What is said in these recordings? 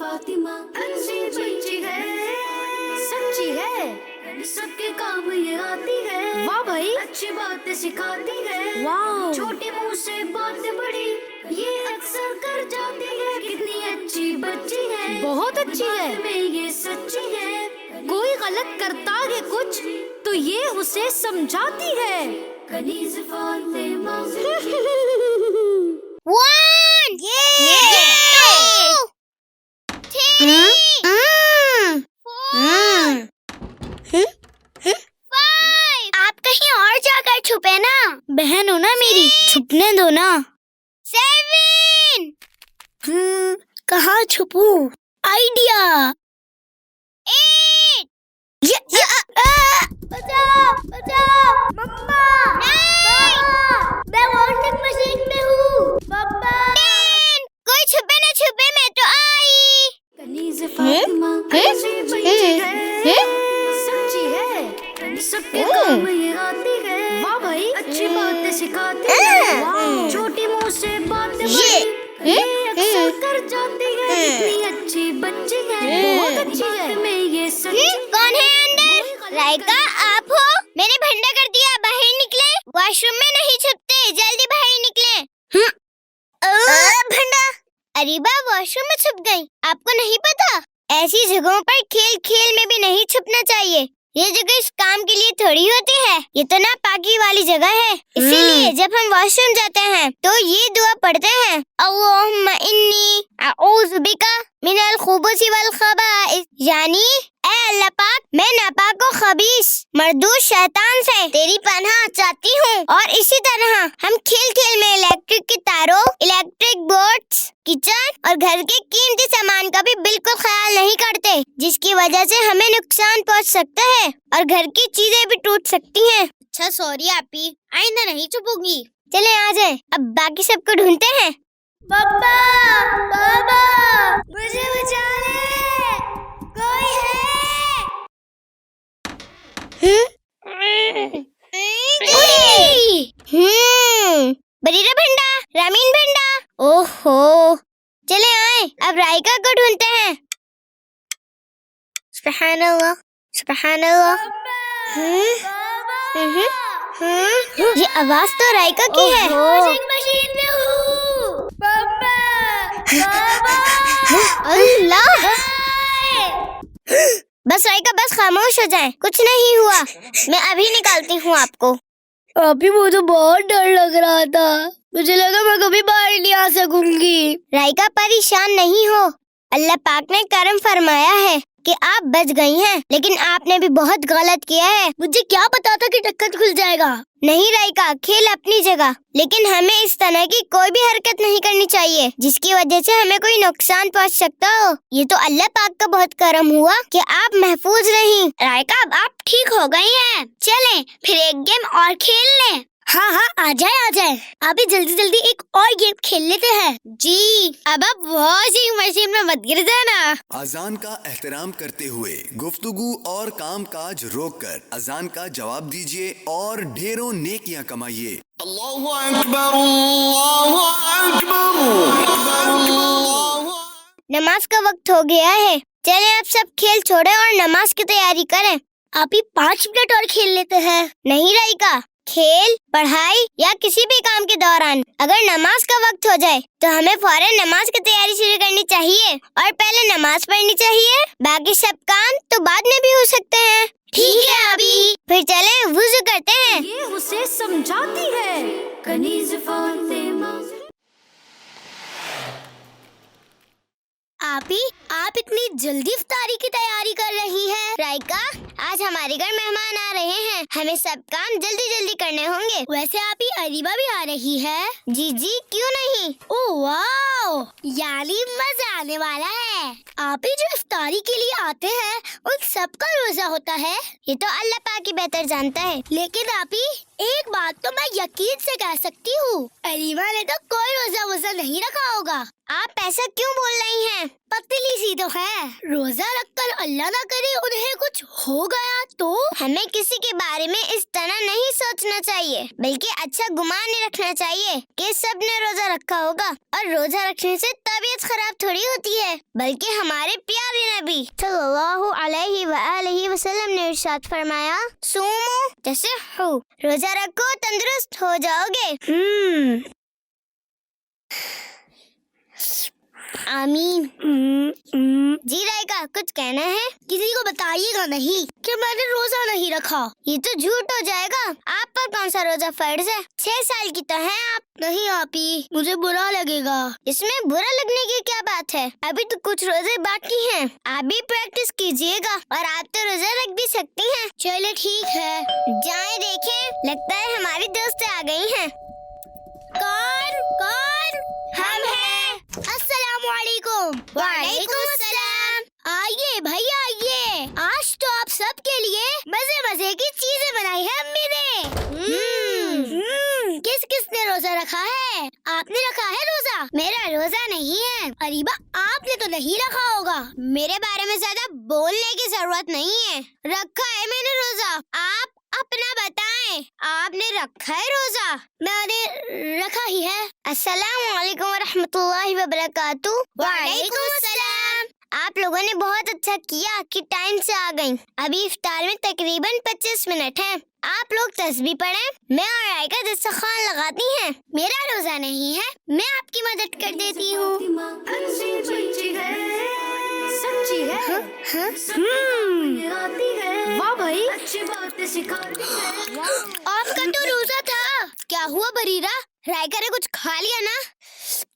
फातिमा अच्छी बच्ची है, सच्ची है, सबके काम ये आती है। वाह भाई, अच्छी बातें सिखाती है। वाह, छोटे मुंह से बात बड़ी ये अक्सर कर जाती है। कितनी अच्छी बच्ची है, बहुत अच्छी है, में ये सच्ची है। कोई गलत करता है कुछ तो ये उसे समझाती है। Kaneez Fatima One, two, three, four, five. आप कहीं और जाकर छुपे ना। बहन हो ना मेरी, छुपने दो ना। 7. कहाँ छुपूं? आइडिया। 8. बचाओ, बचाओ, मम्मा। मैं वॉशिंग मशीन में हूँ। मम्मा। 10. कोई छुपे ना छुपे, मैं तो आई। कनीज़ फातिमा अच्छी बच्ची है, सच्ची है, सबके काम ये आती है। वाह भाई, अच्छी बातें सिखाती है। वाह, छोटी मुंह से बातें बड़ी ये अक्सर कर जाती है। कितनी अच्छी बच्ची है, बहुत अच्छी है, में ये सच्ची। कौन है अंदर? राइका, आप हो? मैंने भंडा कर दिया, बाहर निकले। वॉशरूम में नहीं छुपते, जल्दी बाहर निकले। भंडा। अरीबा वॉशरूम में छुप गई। आपको नहीं पता, ऐसी जगहों पर खेल खेल में भी नहीं छुपना चाहिए। ये जगह इस काम के लिए थोड़ी होती है। ये तो नापाकी वाली जगह है। इसीलिए जब हम वॉशरूम जाते हैं तो ये दुआ पढ़ते हैं, अल्लाहुम्मा इन्नी अऊज़ु बिका मिनल खुबुसी वल खबाइस, यानी ऐ अल्लाह पाक, मैं नापाक और खबीस मर्दूद शैतान से तेरी पनाह चाहती हूँ। और इसी तरह हम खेल खेल में इलेक्ट्रिक की तारों, इलेक्ट्रिक बोर्ड्स, किचन और घर के कीमती सामान का भी बिल्कुल ख्याल नहीं करते, जिसकी वजह से हमें नुकसान पहुँच सकता है और घर की चीजें भी टूट सकती हैं। अच्छा सॉरी आपी, आइंदा नहीं छुपूंगी। चले आ जाए, अब बाकी सबको ढूंढते हैं। मम्मा, पापा, मुझे बचा ले, कोई है? बरीरा भंडा, रामीन भंडा। ओहो, चले आए, अब राइका को ढूंढते हैं। सुभान अल्लाह, सुभान अल्लाह। ये आवाज तो राइका की है। वॉशिंग मशीन में हूँ। अल्लाह, बस राइका, बस खामोश हो जाए, कुछ नहीं हुआ। मैं अभी निकालती हूँ आपको। अभी मुझे बहुत डर लग रहा था, मुझे लगा मैं कभी बाहर नहीं आ सकूंगी। राइका, परेशान नहीं हो, अल्लाह पाक ने करम फरमाया है कि आप बच गई हैं, लेकिन आपने भी बहुत गलत किया है। मुझे क्या पता था कि ढक्कन खुल जाएगा। नहीं राइका, खेल अपनी जगह, लेकिन हमें इस तरह की कोई भी हरकत नहीं करनी चाहिए जिसकी वजह से हमें कोई नुकसान पहुंच सकता हो। ये तो अल्लाह पाक का बहुत करम हुआ कि आप महफूज रहीं। राइका, अब आप ठीक हो गई हैं। चलें, फिर एक गेम और खेल लें। हाँ हाँ, आ जाए। अभी जल्दी जल्दी एक और गेम खेल लेते हैं। जी, अब आप वॉशिंग मशीन में मत गिर जाना। अजान का एहतराम करते हुए गुफ्तगू और काम काज रोक कर अजान का जवाब दीजिए और ढेरों नेकियां कमाइए। अल्लाहु अकबर, अल्लाहु अकबर। नमाज का वक्त हो गया है, चलें अब सब खेल छोड़ें और नमाज की तैयारी करें। आप ही 5 मिनट और खेल लेते हैं। नहीं राइका, खेल, पढ़ाई या किसी भी काम के दौरान अगर नमाज का वक्त हो जाए तो हमें फौरन नमाज की तैयारी शुरू करनी चाहिए और पहले नमाज पढ़नी चाहिए। बाकी सब काम तो बाद में भी हो सकते हैं। ठीक है अभी, फिर चले वुज़ू करते हैं। ये उसे समझाती है। कनीज़ फातिमा आप इतनी जल्दी इफ्तारी की तैयारी कर रही हैं। राइका, आज हमारे घर मेहमान आ रहे हैं, हमें सब काम जल्दी जल्दी करने होंगे। वैसे आप ही अरीबा भी आ रही है। जी जी, क्यों नहीं। ओह वाओ, यानी मजा आने वाला है। आप ही जो इफ्तारी के लिए आते हैं उन सबका रोजा होता है। ये तो अल्लाह पाक ही बेहतर जानता है। लेकिन आप ही, एक बात तो मैं यकीन से कह सकती हूँ, अरीबा ने तो कोई रोजा वोजा नहीं रखा होगा। आप ऐसा क्यों बोल रही हैं? पतली सी तो है, रोजा रखकर अल्लाह ना करे उन्हें कुछ हो गया तो? हमें किसी के बारे में इस तरह नहीं सोचना चाहिए, बल्कि अच्छा गुमान नहीं रखना चाहिए कि सब ने रोजा रखा होगा। और रोजा रखने से तबीयत खराब थोड़ी होती है, बल्कि हमारे प्यारे नबी सल्लल्लाहु अलैहि वसल्लम ने इरशाद फरमाया, सूमो जैसे हो, रोजा रखो तंदुरुस्त हो जाओगे। आमीन। जी राइका, कुछ कहना है? किसी को बताइएगा नहीं कि मैंने रोजा नहीं रखा। ये तो झूठ हो जाएगा। आप पर कौन सा रोजा फर्ज है? 6 साल की तो हैं आप। नहीं आपी, मुझे बुरा लगेगा। इसमें बुरा लगने की क्या बात है? अभी तो कुछ रोजे बाकी हैं। आप भी प्रैक्टिस कीजिएगा और आप तो रोजा रख भी सकती हैं। चले ठीक है। जाएं देखें, लगता है हमारी दोस्तें आ गई हैं। कौन? हम हैं। अस्सलामुअलैकुम। वालेकुम अस्सलाम। आइए भाई आइए। आज तो आप सबके लिए मजे मजे की चीजें बनाई है अम्मी ने। किसने रोजा रखा है? आपने रखा है रोजा? मेरा रोजा नहीं है। अरीबा, आपने तो नहीं रखा होगा। मेरे बारे में ज्यादा बोलने की जरूरत नहीं है। रखा है मैंने रोजा। आप अपना बताएं, आपने रखा है रोजा? मैंने रखा ही है। अस्सलाम वालेकुम रहमतुल्लाहि व बरकातहू। वालेकुम अस्सलाम। आप लोगों ने बहुत अच्छा किया कि टाइम से आ गईं। अभी इफ्तार में तकरीबन 25 मिनट हैं। आप लोग तस्बीह पढ़ें, मैं और राइका दस्तरखान लगाती हैं। मेरा रोजा नहीं है, मैं आपकी मदद कर देती हूँ। अच्छी बच्ची है, सच्ची है, आती है। वाह भाई, अच्छी बातें सिखाती है। आपका तो रोजा था। क्या हुआ बरीरा? राइका ने कुछ खा लिया ना?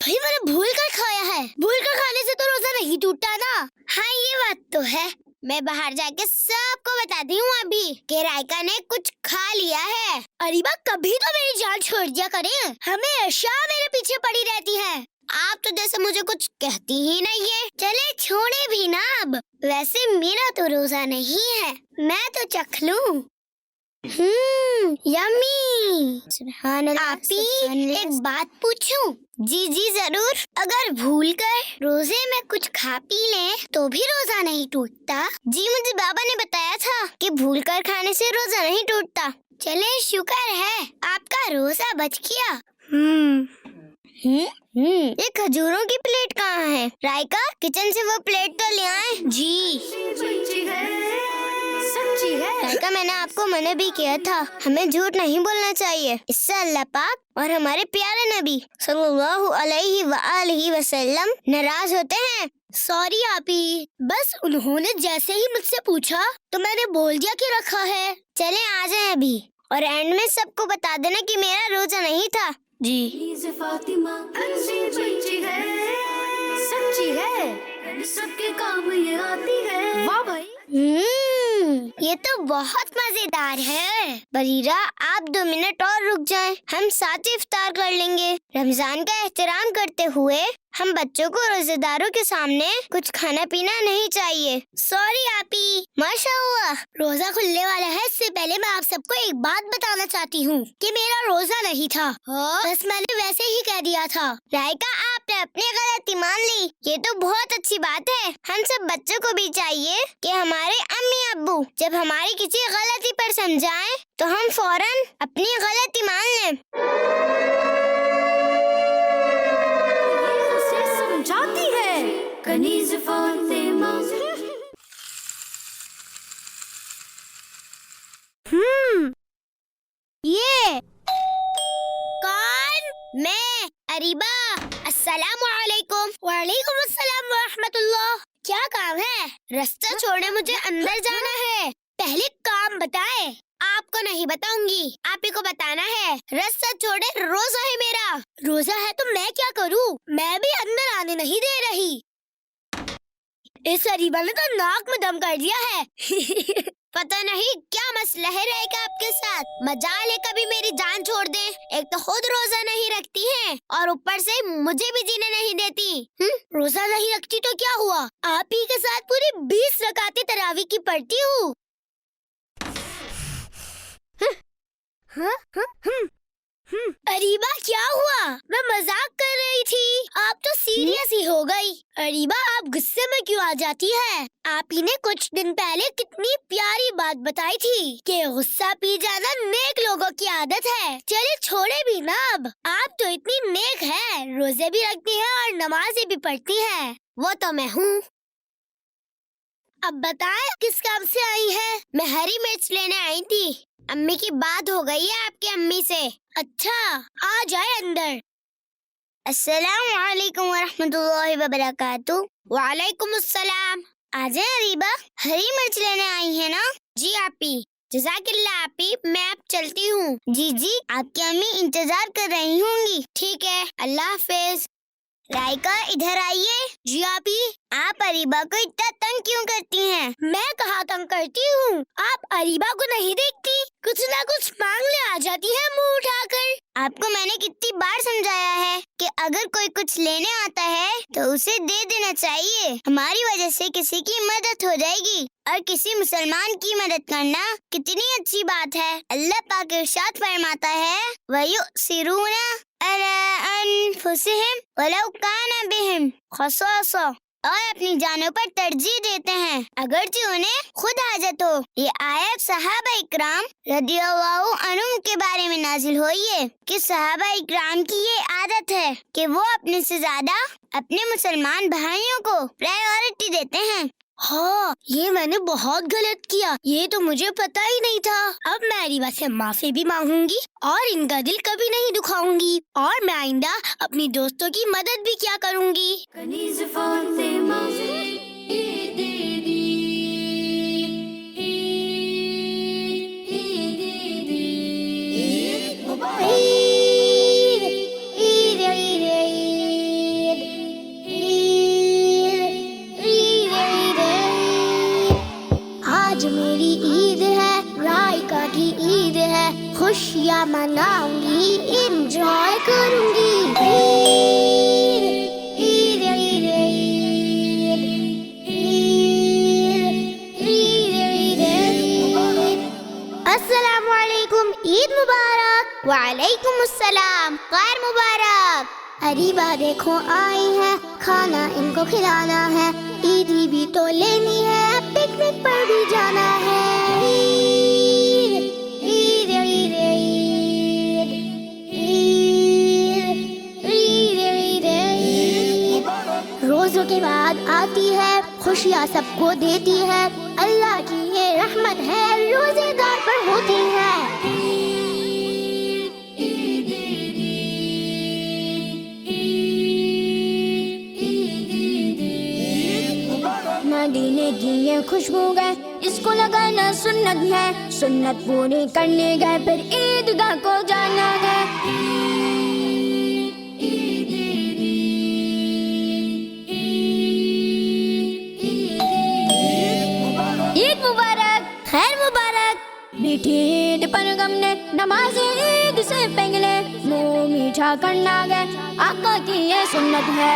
भाई मैंने भूल कर खाया है। भूल कर खाने से तो रोजा नहीं टूटता ना। हाँ ये बात तो है। मैं बाहर जाके सबको बताती हूँ अभी कि राइका ने कुछ खा लिया है। अरीबा, कभी तो मेरी जान छोड़ दिया करें। हमेशा मेरे पीछे पड़ी रहती है। आप तो जैसे मुझे कुछ कहती ही नहीं है। चले छोड़े भी ना अब। वैसे मेरा तो रोजा नहीं है, मैं तो चख लूं। यम्मी। सुभान अल्लाह। आपी, सुभान अल्लाह। एक बात पूछूं? जी जी जरूर। अगर भूल कर रोजे में कुछ खा पी लें तो भी रोजा नहीं टूटता? जी मुझे बाबा ने बताया था कि भूल कर खाने से रोजा नहीं टूटता। चले शुक्र है आपका रोजा बच गया। ये खजूरों की प्लेट कहाँ है? राइका, किचन से वो प्लेट तो ले आए। जी। बच्ची है, सच्ची है। राइका, मैंने आपको मना भी किया था, हमें झूठ नहीं बोलना चाहिए। इससे अल्लाह पाक और हमारे प्यारे नबी सल्लल्लाहु अलैहि वसल्लम नाराज होते हैं। सॉरी आपी, बस उन्होंने जैसे ही मुझसे पूछा तो मैंने बोल दिया कि रखा है। चले आ जाए अभी और एंड में सबको बता देना कि मेरा रोजा नहीं था। जी। फातिमा अच्छी बच्ची है, सच्ची है, सबके काम ये आती है। वाह भाई, ये तो बहुत मजेदार है। बरीरा, आप 2 मिनट और रुक जाएं, हम साथ ही इफ्तार कर लेंगे। रमजान का एहतराम करते हुए हम बच्चों को रोजेदारों के सामने कुछ खाना पीना नहीं चाहिए। सॉरी आपी। माशाअल्लाह। रोजा खुलने वाला है, इससे पहले मैं आप सबको एक बात बताना चाहती हूँ कि मेरा रोजा नहीं था। बस मैंने वैसे ही कह दिया था। राइका, आपने अपनी गलती मान ली, ये तो बहुत अच्छी बात है। हम सब बच्चों को भी चाहिए कि हमारे अम्मी अब्बू जब हमारी किसी गलती पर समझाएं तो हम फौरन अपनी गलती मान लें। समझाती है कनीज फातिमा। ये कौन? मैं अरीबा। अस्सलामुअलैकुम। वालेकुम अस्सलाम व रहमतुल्लाह। क्या काम है? रास्ता छोड़े, मुझे अंदर जाना है। पहले काम बताए। आपको नहीं बताऊंगी, आप ही को बताना है। रास्ता छोड़े, रोजा है मेरा। रोजा है तो मैं क्या करूँ? मैं भी अंदर आने नहीं दे रही। इस अरीबा ने तो नाक में दम कर दिया है। पता नहीं क्या मसला है रहेगा आपके साथ। मजाल है कभी मेरी जान छोड़ दे। एक तो खुद रोजा नहीं रखती है और ऊपर से मुझे भी जीने नहीं देती। रोजा नहीं रखती तो क्या हुआ? आप ही के साथ पूरी 20 रकातें तरावी की पढ़ती हूँ। अरीबा क्या हुआ? मैं मजाक कर रही थी, आप तो सीरियस ही हो गई। अरीबा आप गुस्से में क्यों आ जाती है? आप ही ने कुछ दिन पहले कितनी प्यारी बात बताई थी कि गुस्सा पी जाना नेक लोगों की आदत है। चलिए छोड़े भी ना अब। आप तो इतनी नेक है, रोजे भी रखती है और नमाजें भी पढ़ती है। वो तो मैं हूँ। अब बताएं किस काम से आई है? मैं हरी मिर्च लेने आई थी। अम्मी की बात हो गई है आपकी अम्मी से। अच्छा, आ जाए अंदर। अस्सलाम वालेकुम वरहमतुल्लाहि वबरकातुहू। वालेकुम अस्सलाम। आ जाए अरीबा, हरी मिर्च लेने आई है ना? जी आपी। जज़ाकिल्लाह आपी, मैं अब चलती हूँ। जी आपकी अम्मी इंतजार कर रही होंगी। ठीक है, अल्लाह हाफिज। राइका इधर आइए। जी आपी। आप अरीबा को इतना तंग क्यों करती हैं? मैं कहाँ तंग करती हूँ? आप अरीबा को नहीं देखती? कुछ ना कुछ मांगने आ जाती है मुंह उठाकर। आपको मैंने कितनी बार समझाया है कि अगर कोई कुछ लेने आता है तो उसे दे देना चाहिए। हमारी वजह से किसी की मदद हो जाएगी और किसी मुसलमान की मदद करना कितनी अच्छी बात है। अल्लाह पाक इरशाद फरमाता है, वयुसिरूना अला अनफुसिहिम वलौ काना बिहिम खसासा, और अपनी जानों पर तरजीह देते हैं अगरचे उन्हें खुद हाजत हो। ये आयत सहाबा इकराम रदियल्लाहु अन्हुम के बारे में नाजिल हुई है कि सहाबा इकराम की ये आदत है कि वो अपने से ज्यादा अपने मुसलमान भाइयों को प्रायोरिटी देते हैं। हाँ, ये मैंने बहुत गलत किया। ये तो मुझे पता ही नहीं था। अब मैं अरीबा से माफी भी मांगूंगी और इनका दिल कभी नहीं दुखाऊंगी और मैं आइंदा अपनी दोस्तों की मदद भी क्या करूंगी। कनीज़ फातिमा आज मेरी ईद है, राइका की ईद है, खुशियाँ मनाऊंगी, इंजॉय करूंगी। ईद ईद ईद ईद ईद ईद। अस्सलाम वालेकुम, ईद मुबारक। वालेकुम अस्सलाम, खैर मुबारक। अरीबा देखो आई है, खाना इनको खिलाना है, ईदी भी तो लेनी है, पिकनिक पर भी जाना है। ईद ईद ईद ईद ईद ईद ईद। रोजों के बाद आती है, खुशियाँ सबको देती है, अल्लाह की ये रहमत है, रोजेदार पर होती है। मदीने की ये खुशबू गए, इसको लगाना सुन्नत है, सुन्नत पूरी करने गए, फिर ईदगाह को जाना है। ईद मुबारक, खैर मुबारक। मीठी ईद पर हमने नमाज ईद से पहले मुंह मीठा करना है, आका की ये सुन्नत है।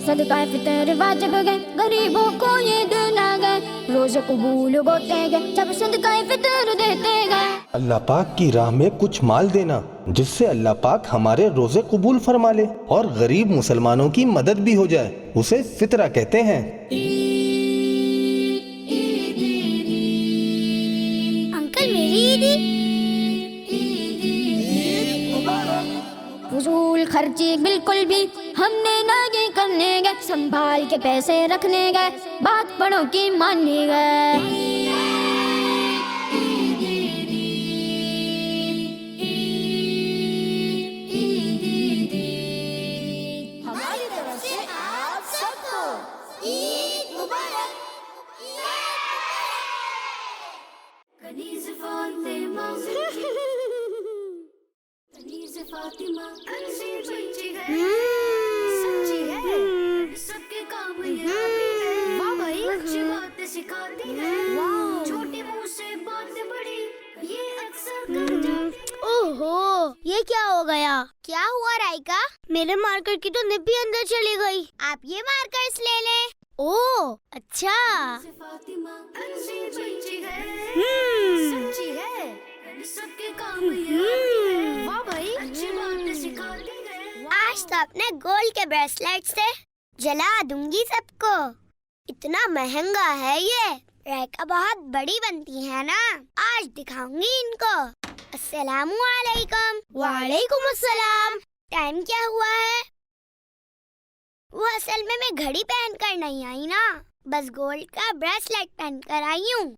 सदका फितर वाजिब है, गरीबों को ये देना है, रोज़े कबूल होते हैं जब सदका फितर देते हैं। अल्लाह पाक की राह में कुछ माल देना जिससे अल्लाह पाक हमारे रोजे कबूल फरमा ले और गरीब मुसलमानों की मदद भी हो जाए, उसे फितरा कहते हैं। अंकल मेरी ईदी। फजूल खर्ची बिल्कुल भी हमने नहीं करने गए, संभाल के पैसे रखने गए, बात बड़ों की मानने गए। हमारी तरफ से आप सबको ईद मुबारक। कनीज़ फातिमा कनीज़ फातिमा अच्छी बच्ची है, सच्ची है, सबके काम ये आती है। वाह भाई, अच्छी बातें सिखाती है, छोटे मुंह से बातें बड़ी, ये अक्सर कर जाती है। ओहो, ये क्या हो गया? क्या हुआ राइका? मेरे मार्कर की तो निब भी अंदर चली गई। आप ये मार्कर्स ले लें। ओह अच्छा। फातिमा अच्छी बच्ची है, हम्म सच्ची है, सबके काम ये आती है। वाह भाई, अच्छी बातें सिखाती है। आज तो अपने गोल्ड के ब्रेसलेट से जला दूंगी सबको। इतना महंगा है ये। राइका बहुत बड़ी बनती है ना, आज दिखाऊंगी इनको। अस्सलामु अलैकुम। वालेकुम अस्सलाम। टाइम क्या हुआ है? वो असल में मैं घड़ी पहनकर नहीं आई ना, बस गोल्ड का ब्रेसलेट पहनकर आई हूँ।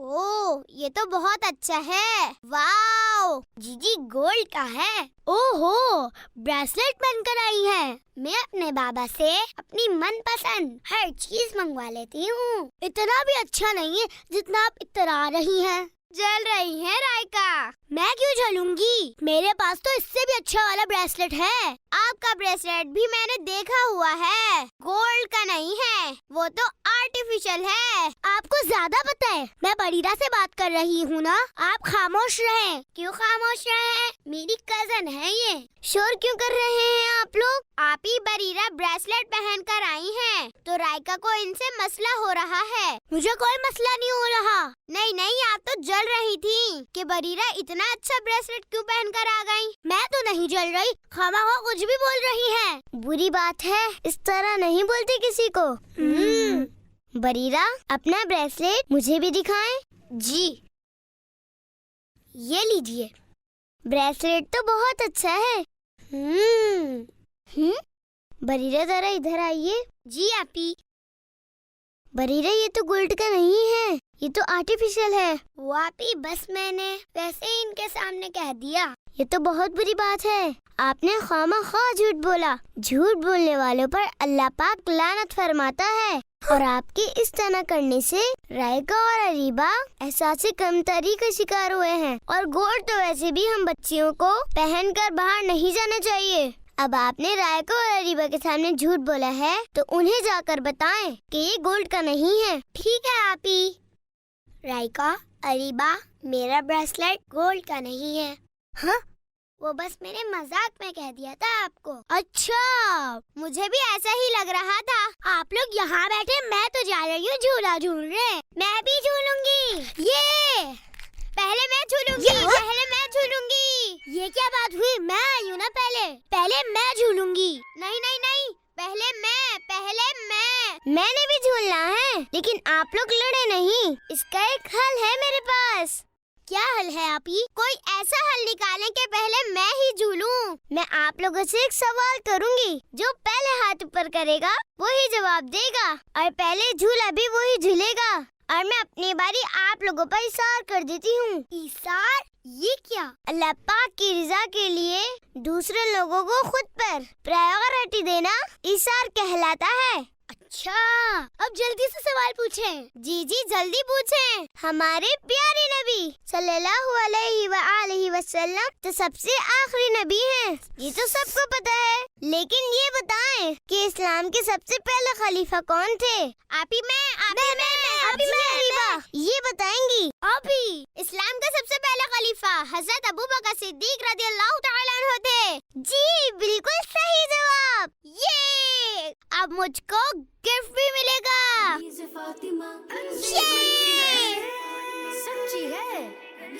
ओह ये तो बहुत अच्छा है। वाओ जीजी गोल्ड का है। ओहो ब्रेसलेट पहनकर आई है। मैं अपने बाबा से अपनी मनपसंद हर चीज मंगवा लेती हूँ। इतना भी अच्छा नहीं है जितना आप इतरा रही हैं। जल रही है राइका। मैं क्यों जलूंगी? मेरे पास तो इससे भी अच्छा वाला ब्रेसलेट है। आपका ब्रेसलेट भी मैंने देखा हुआ है, गोल्ड का नहीं है, वो तो आर्टिफिशियल है। आपको ज्यादा पता है। मैं बरीरा से बात कर रही हूँ ना, आप खामोश रहें। क्यों खामोश रहे? मेरी कजन है ये। शोर क्यों कर रहे हैं आप लोग? आप ही बरीरा ब्रेसलेट पहन कर आई हैं, तो राइका को इनसे मसला हो रहा है। मुझे कोई मसला नहीं हो रहा। नहीं नहीं, आप तो जल रही थी कि बरीरा इतना अच्छा ब्रेसलेट क्यों पहन कर आ गई। मैं तो नहीं जल रही, खामखा कुछ भी बोल रही हैं। बुरी बात है, इस तरह नहीं बोलते किसी को। बरीरा अपना ब्रेसलेट मुझे भी दिखाएं। जी ये लीजिए। ब्रेसलेट तो बहुत अच्छा है। बरीरा जरा इधर आइए। जी आपी। बरीरा ये तो गोल्ड का नहीं है, ये तो आर्टिफिशियल है। वो आपी बस मैंने वैसे ही इनके सामने कह दिया। ये तो बहुत बुरी बात है, आपने खामखा झूठ बोला। झूठ बोलने वालों पर अल्लाह पाक लानत फरमाता है। और आपके इस तरह करने से राइका और अरीबा एहसास कमतरी का शिकार हुए हैं। और गोल्ड तो वैसे भी हम बच्चियों को पहनकर बाहर नहीं जाना चाहिए। अब आपने राइका और अरीबा के सामने झूठ बोला है, तो उन्हें जाकर बताएं कि ये गोल्ड का नहीं है। ठीक है आपी। राइका, अरीबा, मेरा ब्रेसलेट गोल्ड का नहीं है। हाँ, वो बस मैंने मजाक में कह दिया था आपको। अच्छा, मुझे भी ऐसा ही लग रहा था। आप लोग यहाँ बैठे, मैं तो जा रही हूँ झूला झूलने। मैं भी झूलूंगी। ये पहले मैं झूलूंगी। पहले मैं झूलूंगी। ये क्या बात हुई? मैं आई हूँ ना पहले मैं झूलूंगी। नहीं नहीं नहीं, पहले मैं। मैंने भी झूलना है, लेकिन आप लोग लड़े नहीं। इसका एक हल है मेरे पास। क्या हल है आपी? कोई ऐसा हल निकालें कि पहले मैं ही झूलूं। मैं आप लोगों से एक सवाल करूंगी, जो पहले हाथ ऊपर करेगा वही जवाब देगा, और पहले झूला भी वही झूलेगा। और मैं अपनी बारी आप लोगों पर इशार कर देती हूँ। इशार? ये क्या? अल्लाह पाक की रज़ा के लिए दूसरे लोगों को खुद पर प्रायोरिटी देना इशार कहलाता है। अच्छा, अब जल्दी से सवाल पूछें। जी जल्दी पूछें। हमारे प्यारे नबी सल्लल्लाहु अलैहि वसल्लम तो सबसे आखिरी नबी हैं, ये तो सबको पता है। लेकिन ये बताएं कि इस्लाम के सबसे पहले खलीफा कौन थे? आपी मैं। ये बताएंगी? आपी, इस्लाम का सबसे पहला खलीफा हजरत अबू बकर सिद्दीक रज़ियल्लाहु तआला अन्हु थे। जी बिल्कुल सही जवाब। ये अब मुझको गिफ्ट भी मिलेगा। फातिमा ये सच्ची है,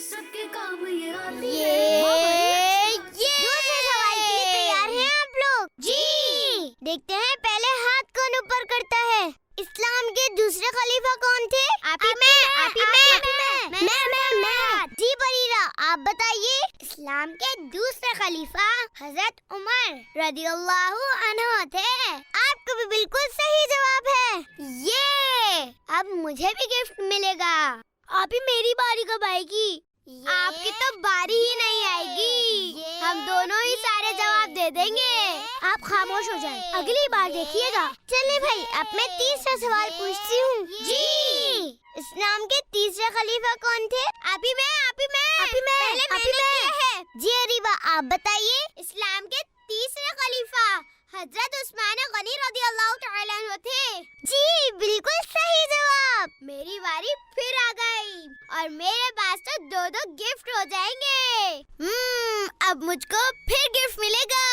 सबके काम ये आती ये है। दूसरे सवाल के लिए तैयार हैं आप लोग? जी। देखते हैं पहले हाथ कौन ऊपर करता है। इस्लाम के दूसरे खलीफा कौन थे? मैं। जी बरीरा, आप बताइए। इस्लाम के दूसरे खलीफा हजरत उमर रदियल्लाहु अन्हु थे। आपको भी बिल्कुल सही जवाब है। ये अब मुझे भी गिफ्ट मिलेगा। आपी मेरी बारी कब आएगी? आपकी तो बारी ही नहीं आएगी, हम दोनों ही सारे जवाब दे देंगे। आप खामोश हो जाएं, अगली बार देखिएगा। चलिए भाई, अब मैं तीसरा सवाल पूछती हूँ। जी, इस्लाम के तीसरे खलीफा कौन थे? अभी मैं। पहले मैंने किया है। जी अरीबा, आप बताइए। इस्लाम के तीसरे खलीफा हजरत उस्मान गनी रज़ियल्लाहु तआला अन्हु थे। जी बिल्कुल सही जवाब। मेरी बारी फिर आ गई और मेरे पास तो 2-2 गिफ्ट हो जाएंगे। अब मुझको फिर गिफ्ट मिलेगा।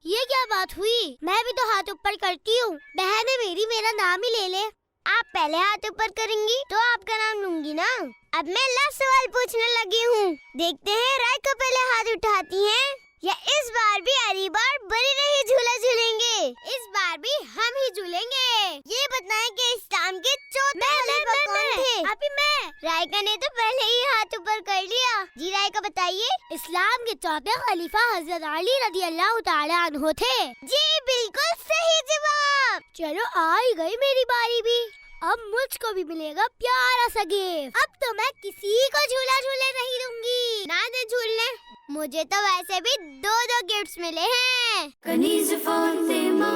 ये क्या बात हुई? मैं भी तो हाथ ऊपर करती हूँ। बहन है मेरी, मेरा नाम ही ले ले। आप पहले हाथ ऊपर करेंगी तो आपका नाम लूंगी ना। अब मैं लास्ट सवाल पूछने लगी हूँ। देखते हैं राइका पहले हाथ उठाती हैं या इस बार भी अरीबा और बरीरा ही झूला झूलेंगे। इस बार भी हम ही झूलेंगे। ये बताएं कि इस्लाम के चौथे खलीफा कौन थे? अभी मैं। राइका ने तो पहले ही हाथ ऊपर कर लिया। जी राइका बताइए। इस्लाम के चौथे खलीफा हजरत अली रज़ियल्लाहु तआला अन्हु थे। जी बिल्कुल सही जवाब। चलो आ ही गई मेरी बारी भी। अब मुझको भी मिलेगा प्यारा सा गिफ्ट। अब तो मैं किसी को झूला झूले नहीं दूंगी। ना दे झूलने, मुझे तो वैसे भी 2-2 गिफ्ट्स मिले हैं। कनीज फातिमा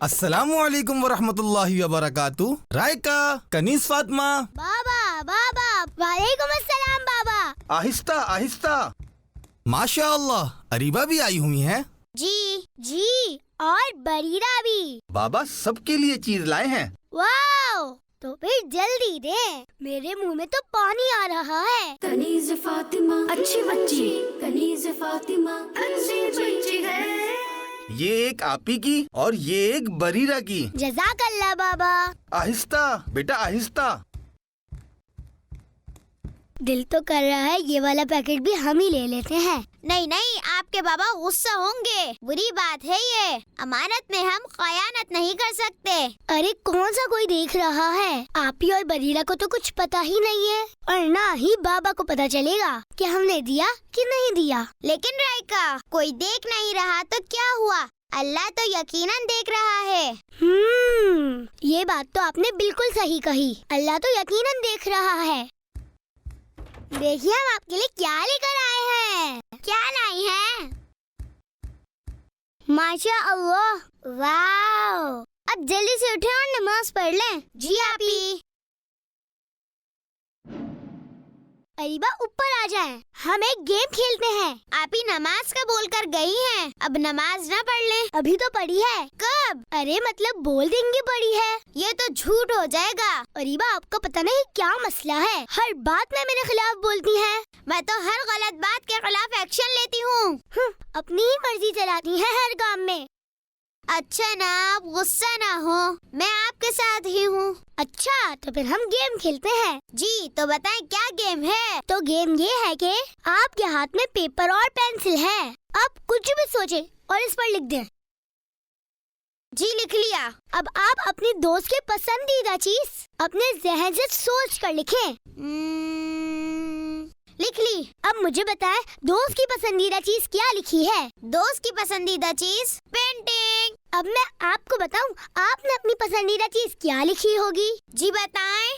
अस्सलामु अलैकुम वरहमतुल्लाहि वबरकातु। रायका, कनीज फातिमा। बाबा बाबा वालेकुम अस्सलाम बाबा। आहिस्ता आहिस्ता। माशाअल्लाह, अरीबा भी आई हुई हैं। जी और बरीरा भी। बाबा सबके लिए चीज लाए हैं। वाओ, तो फिर जल्दी दे, मेरे मुंह में तो पानी आ रहा है। कनीज फातिमा अच्छी बच्ची, कनीज फातिमा अच्छी बच्ची है। ये एक आपी की और ये एक बरीरा की। जज़ाकल्लाह बाबा। आहिस्ता बेटा आहिस्ता। दिल तो कर रहा है ये वाला पैकेट भी हम ही ले लेते हैं। नहीं नहीं, आपके बाबा गुस्सा होंगे। बुरी बात है ये। अमानत में हम खयानत नहीं कर सकते। अरे कौन सा कोई देख रहा है? आप ही और बरीरा को तो कुछ पता ही नहीं है और ना ही बाबा को पता चलेगा कि हमने दिया कि नहीं दिया। लेकिन राइका, कोई देख नहीं रहा तो क्या हुआ? अल्लाह तो यकीनन देख रहा है। ये बात तो आपने बिल्कुल सही कही। अल्लाह तो यकीनन देख रहा है। देखिए हम आपके लिए क्या लेकर आए हैं। क्या लाई है? माशा अल्लाह, वाओ। अब जल्दी से उठे और नमाज पढ़ लें। जी आपी। अरीबा ऊपर आ जाएं, हम एक गेम खेलते हैं। आपी नमाज का बोलकर गई हैं, अब नमाज ना पढ़ लें? अभी तो पढ़ी है। कब? अरे मतलब बोल देंगे पढ़ी है। ये तो झूठ हो जाएगा। अरीबा आपको पता नहीं क्या मसला है, हर बात में मेरे खिलाफ बोलती हैं। मैं तो हर गलत बात के खिलाफ एक्शन लेती हूँ। अपनी ही मर्जी चलाती है हर काम में। अच्छा ना, आप गुस्सा ना हो, मैं आपके साथ ही हूँ। अच्छा तो फिर हम गेम खेलते हैं। जी तो बताएं क्या गेम है? तो गेम ये है कि आपके हाथ में पेपर और पेंसिल है। आप कुछ भी सोचें और इस पर लिख दें। जी लिख लिया। अब आप अपनी दोस्त की पसंदीदा चीज अपने जहन से सोच कर लिखें। लिख ली। अब मुझे बताएं दोस्त की पसंदीदा चीज क्या लिखी है? दोस्त की पसंदीदा चीज पेंटिंग। अब मैं आपको बताऊं, आपने अपनी पसंदीदा चीज क्या लिखी होगी? जी बताएं।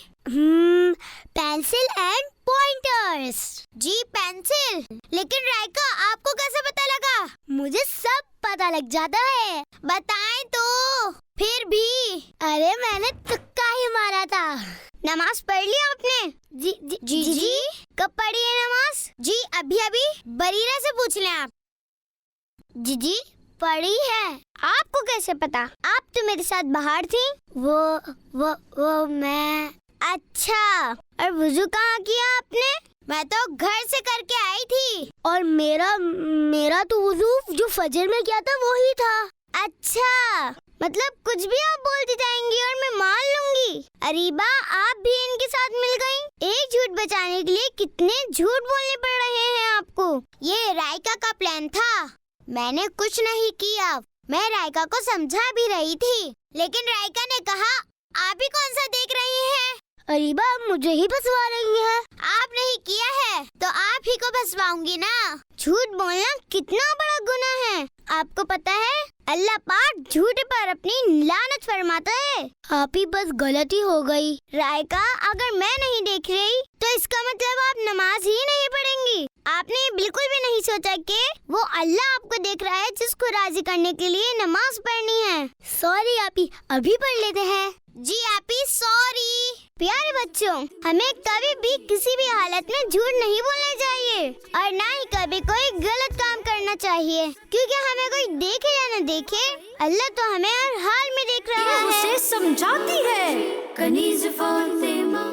Pencil and pointers. जी पेंसिल। लेकिन राइका, आपको कैसे पता लगा? मुझे सब पता लग जाता है। बताएं तो। फिर भी। अरे मैंने तुक्का ही मारा था। नमाज पढ़ लिया आपने? जी। कब पढ़ी है नमाज? जी अभी अभी। बरीरा से पूछ लें आप। जी पढ़ी है। आपको कैसे पता? आप तो मेरे साथ बाहर थी। वो मैं। अच्छा, और वुजू कहाँ किया आपने? मैं तो घर से करके आई थी। और मेरा तो वुजू जो फजर में किया था वो ही था। अच्छा, मतलब कुछ भी आप बोलती जाएंगी और मैं मान लूंगी। अरीबा, आप भी इनके साथ मिल गईं। एक झूठ बचाने के लिए कितने झूठ बोलने पड़ रहे हैं आपको। ये राइका का प्लान था। मैंने कुछ नहीं किया। मैं राइका को समझा भी रही थी, लेकिन राइका ने कहा आप ही कौन सा देख रही हैं? अरीबा मुझे ही फंसवा रही है। आप नहीं किया है तो आप ही को फंसवाऊंगी ना। झूठ बोलना कितना बड़ा गुनाह है। आपको पता है अल्लाह पाक झूठ पर अपनी लानत फरमाता है। आप ही बस गलती हो गई। राइका, अगर मैं नहीं देख रही तो इसका मतलब आप नमाज ही नहीं पढ़ेंगी। आपने बिल्कुल भी नहीं सोचा कि वो अल्लाह आपको देख रहा है जिसको राजी करने के लिए नमाज पढ़नी है। सॉरी आपी, अभी पढ़ लेते हैं। जी आपी सॉरी। प्यारे बच्चों, हमें कभी भी किसी भी हालत में झूठ नहीं बोलना चाहिए और ना ही कभी कोई गलत काम करना चाहिए, क्योंकि हमें कोई देखे या न देखे, अल्लाह तो हमें हर हाल में देख रहा है। उसे समझाती है कनीज फातिमा।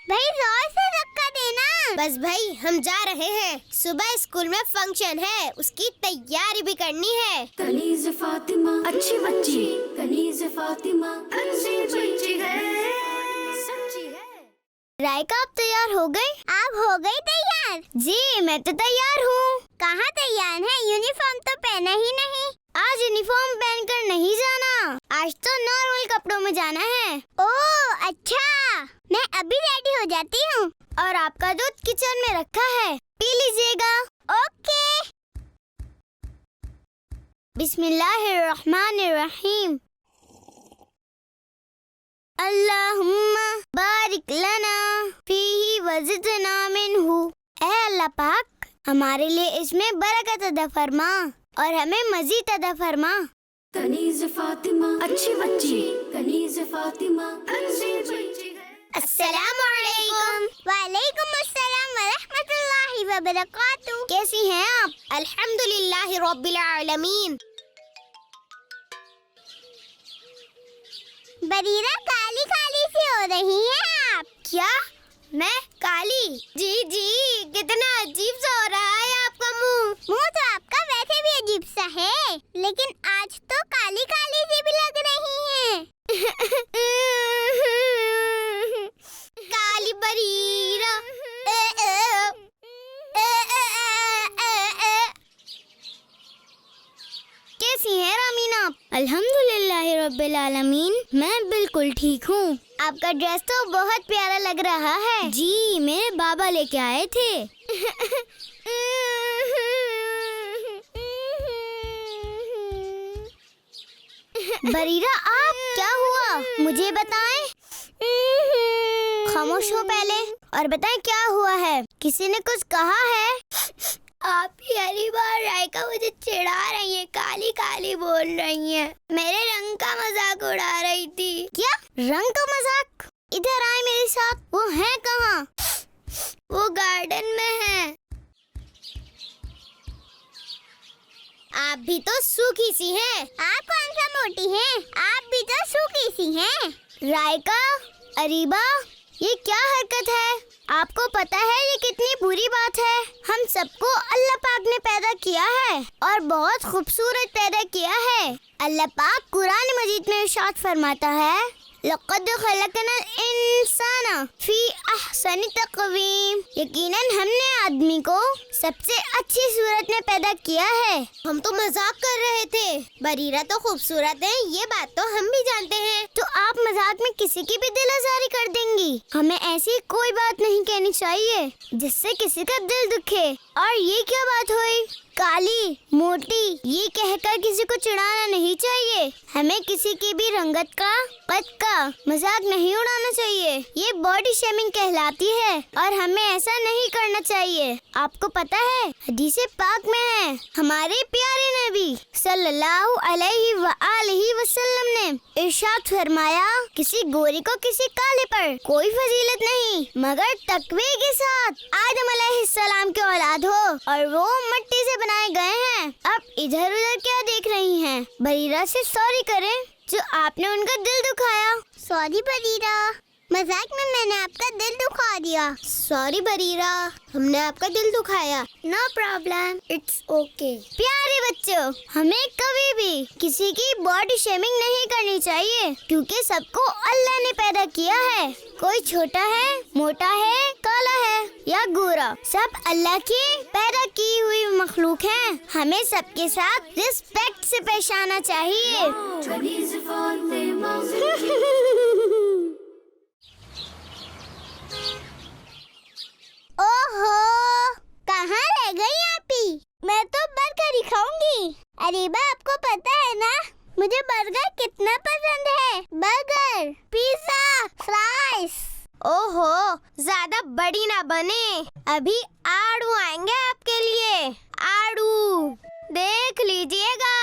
भाई जोर से धक्का देना। बस भाई, हम जा रहे हैं। सुबह स्कूल में फंक्शन है, उसकी तैयारी भी करनी है। कनीज फातिमा अच्छी बच्ची, कनीज फातिमा अच्छी बच्ची है, सच्ची है। रायका, आप तैयार हो गई? आप हो गई तैयार? जी, मैं तो तैयार हूँ। कहाँ तैयार है? यूनिफॉर्म तो पहना ही नहीं। आज यूनिफॉर्म पहनकर नहीं जाना, आज तो नॉर्मल कपड़ों में जाना है। ओह अच्छा, मैं अभी रेडी हो जाती हूँ। और आपका दूध किचन में रखा है, पी लीजिएगा। ओके। बिस्मिल्लाहिर्रहमानिर्रहीम। अल्लाहुम्मा बारिक लना फीही वज़िदना मिन्हु। ऐ अल्लाह पाक, हमारे लिए इसमें बरकत अता फरमा और हमें मजीद अता फरमा। कनीज फातिमा अच्छी बच्ची, कनीज फातिमा अच्छी बच्ची है। अस्सलामु अलैकुम। वालेकुम अस्सलाम व रहमतुल्लाहि व बरकातुहू। कैसी हैं आप? अल्हम्दुलिल्लाहि रब्बिल आलमीन। बरीरा, काली काली सी हो रही हैं आप। क्या? मैं काली? जी जी, कितना अजीब सा हो रहा है आपका मुंह। मुंह तो आपका वैसे भी अजीब सा है, लेकिन आज तो काली काली सी भी लग रही हैं। काली बरीरा। कैसी हैं रामीना? अल्हम्दुलिल्लाहि रब्बिल आलमीन, मैं बिल्कुल ठीक हूँ। आपका ड्रेस तो बहुत प्यारा लग रहा है। जी, मेरे बाबा लेके आए थे। बरीरा, आप क्या हुआ? मुझे बताएं। खामोश हो पहले और बताएं क्या हुआ है। किसी ने कुछ कहा है? आप ही हरी बार रायका मुझे चिढ़ा रही है, काली काली बोल रही है। मेरे रंग का मजाक उड़ा रही थी। क्या रंग का मजाक? इधर आए मेरे साथ। वो है कहाँ? वो गार्डन में है। आप भी तो सूखी सी हैं। आप कौन सा मोटी हैं? आप भी तो सूखी सी हैं। रायका, अरीबा, ये क्या हरकत है? आपको पता है ये कितनी बुरी बात है? हम सबको अल्लाह पाक ने पैदा किया है और बहुत खूबसूरत पैदा किया है। अल्लाह पाक कुरान मजीद में इरशाद फरमाता है, लक़द खलक़नल इंसाना फी अहसनि तक़वीम। यकीनन हमने आदमी को सबसे अच्छी सूरत में पैदा किया है। हम तो मजाक कर रहे थे। बरीरा तो खूबसूरत है, ये बात तो हम भी जानते हैं। तो आप मजाक में किसी की भी दिल आज़ारी कर देंगी। हमें ऐसी कोई बात नहीं कहनी चाहिए जिससे किसी का दिल दुखे। और ये क्या बात हुई? काली, मोटी, ये कहकर किसी को चिढ़ाना नहीं चाहिए। हमें किसी की भी रंगत का, कद का मजाक नहीं उड़ाना चाहिए। ये बॉडी शेमिंग कहलाती है और हमें ऐसा नहीं करना चाहिए। आपको पता है हदीसे पाक में है, हमारे प्यारे नबी सल्लल्लाहु अलैहि व आलिहि वसल्लम ने इरशाद फरमाया, किसी गोरी को किसी काले पर कोई फजीलत नहीं मगर तकवे के साथ आदम अलैहिस्सलाम की औलाद हो और वो मिट्टी से बनाए गए हैं। अब इधर उधर क्या देख रही हैं? बरीरा से सॉरी करें जो आपने उनका दिल दुखाया। सॉरी बरीरा, मजाक में मैंने आपका दिल दुखा दिया। सॉरी बरीरा, हमने आपका दिल दुखाया। No problem, it's okay. प्यारे बच्चों, हमें कभी भी किसी की बॉडी शेमिंग नहीं करनी चाहिए, क्योंकि सबको अल्लाह ने पैदा किया है। कोई छोटा है, मोटा है, काला है या गोरा, सब अल्लाह की पैदा की हुई मखलूक हैं। हमें सबके साथ रिस्पेक्ट से पेश आना चाहिए। कनीज फातिमा ओहो, कहाँ रह गई आप ही? मैं तो बर्गर ही खाऊंगी। अरे बा, आपको पता है ना मुझे बर्गर कितना पसंद है। Burger, pizza, fries. ओहो, ज्यादा बड़ी ना बने, अभी आड़ू आएंगे आपके लिए। आड़ू देख लीजिएगा।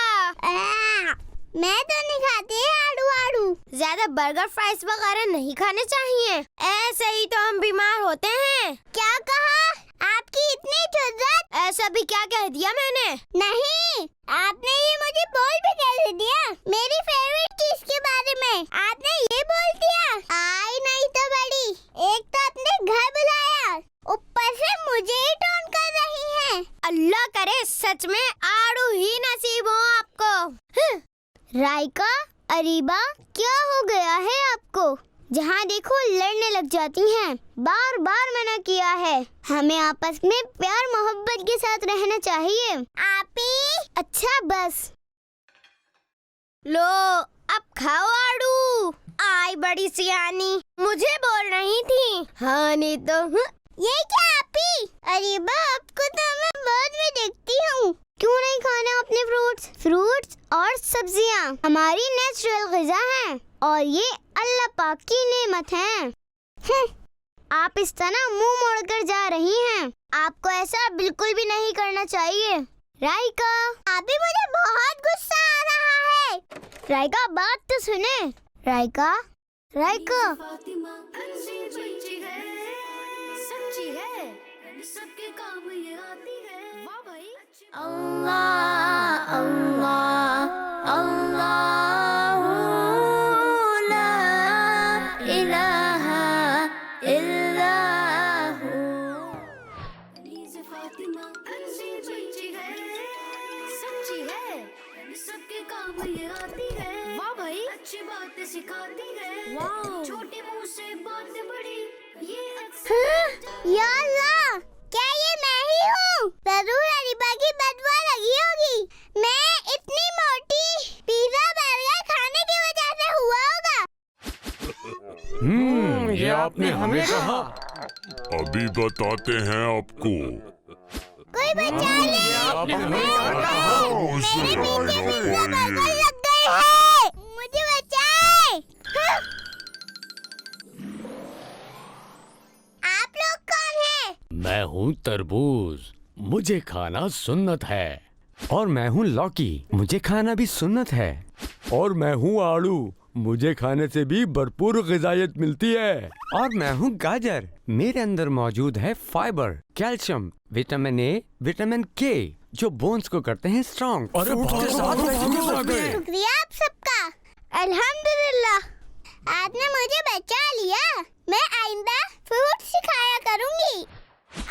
मैं तो नहीं खाती आड़ू आड़ू। ज्यादा बर्गर फ्राइज वगैरह नहीं खाने चाहिए, ऐसे ही तो हम बीमार होते हैं। क्या कहा? आपकी इतनी ऐसा भी क्या कह दिया मैंने? नहीं, आपने ये मुझे बोल भी कैसे दिया? मेरी फेवरेट चीज के बारे में आपने ये बोल दिया। आई नहीं तो बड़ी, एक तो अपने घर बुलाया, ऊपर से मुझे ही टोन कर रही हैं। अल्लाह करे सच में आड़ू ही नसीब हो आपको। राइका, अरीबा, क्या हो गया है आपको? जहाँ देखो लड़ने लग जाती हैं। बार बार मना किया है, हमें आपस में प्यार मोहब्बत के साथ रहना चाहिए। आपी, अच्छा बस। लो अब खाओ आड़ू। आई बड़ी सियानी, मुझे बोल रही थी। हाँ नहीं तो। ये क्या आपी? अरीबा, आपको तो मैं बाद में देखती हूँ। क्यों नहीं खाना अपने फ्रूट्स और सब्जियाँ हमारी नेचुरल ग़िज़ा हैं और ये अल्लाह पाक की नेमत है। आप इस तरह मुंह मोड़कर जा रही हैं। आपको ऐसा बिल्कुल भी नहीं करना चाहिए। राइका, अभी मुझे बहुत गुस्सा आ रहा है। राइका, बात तो सुने। राइका, फातिमा अच्छी बच्ची है, सच्ची है, सबके काम ये आती है। वाह भाई। अल्लाह अल्लाह अल्लाह ला इलाहा इल्लाह। फातिमा अच्छी बच्ची है, सच्ची है, सबके काम ये आती है। वाह भाई, अच्छी बातें सिखाती है। वाह, छोटे मुंह से बात बड़ी, ये अक्सर। या अल्लाह, क्या ये मैं ही हूँ? जरूर अरीबा की बदबू लगी होगी। मैं इतनी मोटी, पिज़्ज़ा बर्गर खाने की वजह से हुआ होगा। ये आपने हमें कहा। अभी बताते हैं आपको। कोई बचा ले। मेरे पीछे पिज़्ज़ा बर्गर लग गए हैं। मुझे बचाए। आप लोग कौन हैं? मैं हूँ तरबूज, मुझे खाना सुन्नत है। और मैं हूँ लौकी, मुझे खाना भी सुन्नत है। और मैं हूँ आड़ू, मुझे खाने से भी भरपूर ग़िज़ायत मिलती है। और मैं हूँ गाजर, मेरे अंदर मौजूद है fibre, calcium, vitamin A, vitamin के, जो बोन्स को करते हैं स्ट्रॉन्ग। शुक्रिया आप सबका। अल्हम्दुलिल्लाह, आपने मुझे बचा लिया। मैं आइंदा फ्रूट सिखाया करूंगी।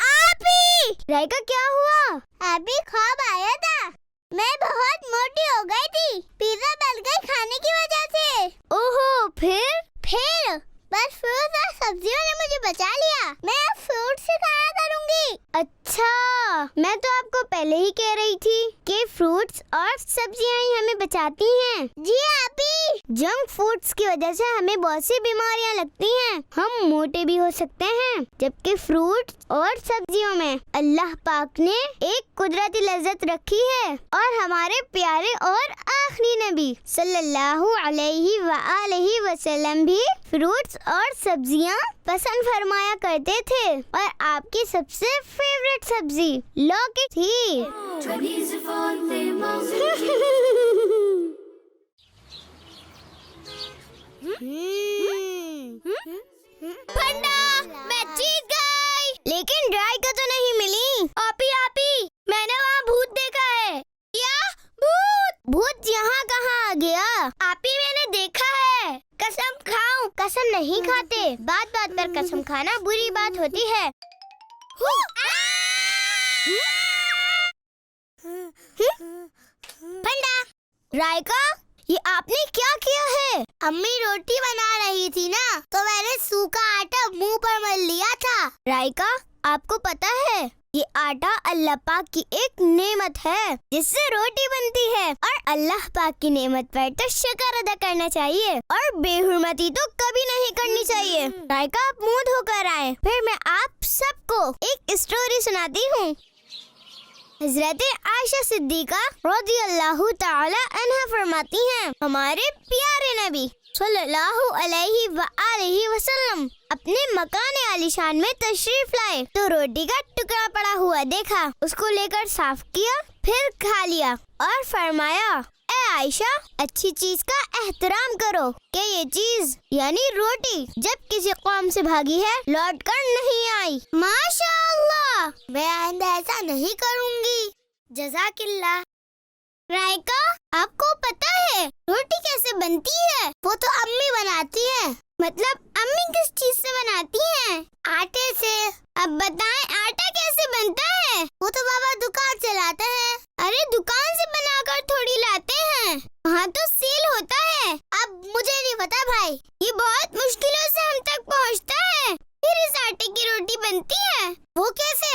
आपी! राइका, क्या हुआ? अभी ख्वाब आया था। मैं बहुत मोटी हो गई थी पिज़्ज़ा बर्गर खाने की वजह से। ओहो, फिर बस फ्रूट और सब्जियों ने मुझे बचा लिया। मैं अब फ्रूट सिखाया करूंगी। अच्छा, मैं तो आपको पहले ही कह रही थी कि फ्रूट्स और सब्जियां ही हमें बचाती हैं। जी आपी, जंक फूड्स की वजह से हमें बहुत सी बीमारियां लगती हैं। हम मोटे भी हो सकते हैं, जबकि फ्रूट्स और सब्जियों में अल्लाह पाक ने एक कुदरती लज्जत रखी है। और हमारे प्यारे और आखिरी नबी सल्लल्लाहु अलैहि वआलैहि वसल्लम भी फ्रूट्स और सब्जियां पसंद फरमाया करते थे। और आपकी सबसे फेवरेट सब्जी लौकी थी। फंडा, मैं जीत गई। लेकिन राइका तो नहीं मिली। आपी, मैंने वहाँ भूत देखा है। क्या भूत यहाँ कहाँ आ गया? आपी, मैंने देखा है। कसम खाऊं? कसम नहीं खाते। बात बात पर कसम खाना बुरी बात होती है। फंडा, राइका, ये आपने क्या किया है? अम्मी रोटी बना रही थी ना, तो मैंने सूखा आटा मुंह पर मल लिया था। राइका, आपको पता है ये आटा अल्लाह पाक की एक नेमत है जिससे रोटी बनती है। और अल्लाह पाक की नेमत पर तो शुक्र अदा करना चाहिए और बेहुरमती तो कभी नहीं करनी चाहिए। राइका, आप मुंह धोकर आए, फिर मैं आप सबको एक स्टोरी सुनाती हूँ। हजरत आयशा सिद्दीका रज़ी अल्लाहु ताला अन्हा फरमाती हैं, हमारे प्यारे नबी सल्लल्लाहु अलैहि वआलैहि वसल्लम अपने मकान आलीशान में तशरीफ लाए तो रोटी का टुकड़ा पड़ा हुआ देखा, उसको लेकर साफ किया, फिर खा लिया और फरमाया, ए आयशा, अच्छी चीज का एहतराम करो कि ये चीज यानी रोटी जब किसी कौम से भागी है लौट कर नहीं आई। माशाअल्लाह, मैं आइंदा ऐसा नहीं करूँगी। जज़ाकिल्लाह। राइका, आपको पता है रोटी कैसे बनती है? वो तो अम्मी बनाती है। मतलब अम्मी किस चीज से बनाती हैं? आटे से। अब बताएं आटा कैसे बनता है? वो तो बाबा दुकान से लाते हैं। अरे दुकान से बनाकर थोड़ी लाते हैं, वहाँ तो सेल होता है। अब मुझे नहीं पता भाई, ये बहुत मुश्किलों से हम तक पहुँचता है, फिर इस आटे की रोटी बनती है। वो कैसे?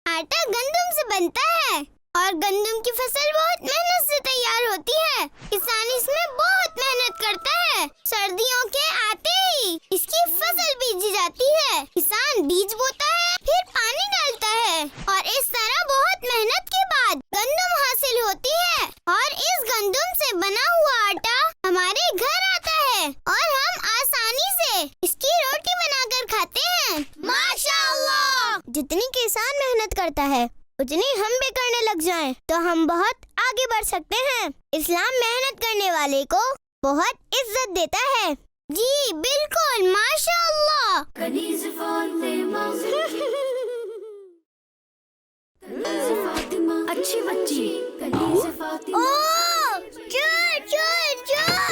आटा गंदम से बनता है और गंदम की फसल बहुत मेहनत से तैयार होती है। किसान इसमें बहुत मेहनत करता है। सर्दियों के आते ही इसकी फसल बीजी जाती है। किसान बीज बोता है, फिर पानी डालता है और इस तरह बहुत मेहनत के बाद गंदम हासिल होती है और इस गंदम से बना हुआ आटा हमारे घर आता है और हम आसानी से इसकी रोटी बनाकर खाते हैं। माशाअल्लाह। जितनी किसान मेहनत करता है उतनी हम भी करने लग जाएं तो हम बहुत आगे बढ़ सकते हैं। इस्लाम मेहनत करने वाले को बहुत इज्जत देता है। जी बिल्कुल, माशाअल्लाह। कनीज़ फातिमा, कनीज़ फातिमा, अच्छी बच्ची कनीज़ फातिमा। ओह, चोर चोर चोर।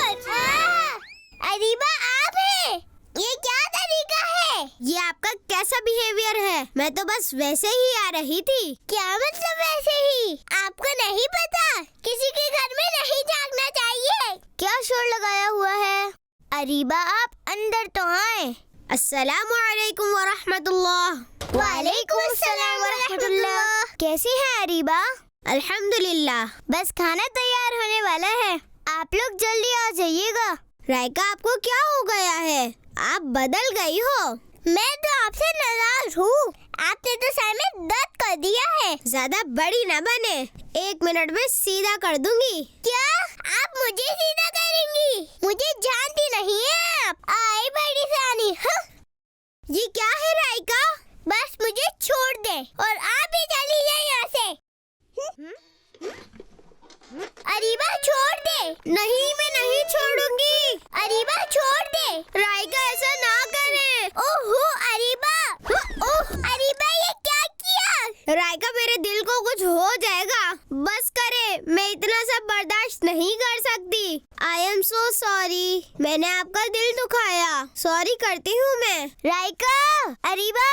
अरीबा आप है? ये क्या तरीका है? ये आपका कैसा बिहेवियर है? मैं तो बस वैसे ही आ रही थी। क्या मतलब वैसे ही? आपको नहीं पता किसी के घर में नहीं झांकना चाहिए। क्या शोर लगाया हुआ है? अरीबा आप अंदर तो आए। अस्सलामु अलैकुम व रहमतुल्लाह। वालेकुम अस्सलाम व रहमतुल्लाह। कैसी हैं अरीबा? अल्हम्दुलिल्लाह। बस खाना तैयार होने वाला है, आप लोग जल्दी आ जाइएगा। राइका, आपको क्या हो गया है? आप बदल गई हो। मैं तो आपसे नाराज हूँ। आपने तो सर में दर्द कर दिया है। ज्यादा बड़ी न बने, 1 मिनट में सीधा कर दूंगी। क्या आप मुझे सीधा करेंगी? मुझे जानती नहीं है आप। आई बड़ी सानी। ये क्या है राइका? बस मुझे छोड़ दे और आप भी चली जाए यहाँ से। अरीबा छोड़ दे। नहीं, मैं नहीं छोड़ूंगी। अरीबा छोड़ दे। राइका ऐसा ना करे। ओहो अरीबा, ओह अरीबा, ये क्या किया? राइका, मेरे दिल को कुछ हो जाएगा। बस करे, मैं इतना सब बर्दाश्त नहीं कर सकती। आई एम सो सॉरी, मैंने आपका दिल दुखाया। सॉरी करती हूँ मैं। राइका, अरीबा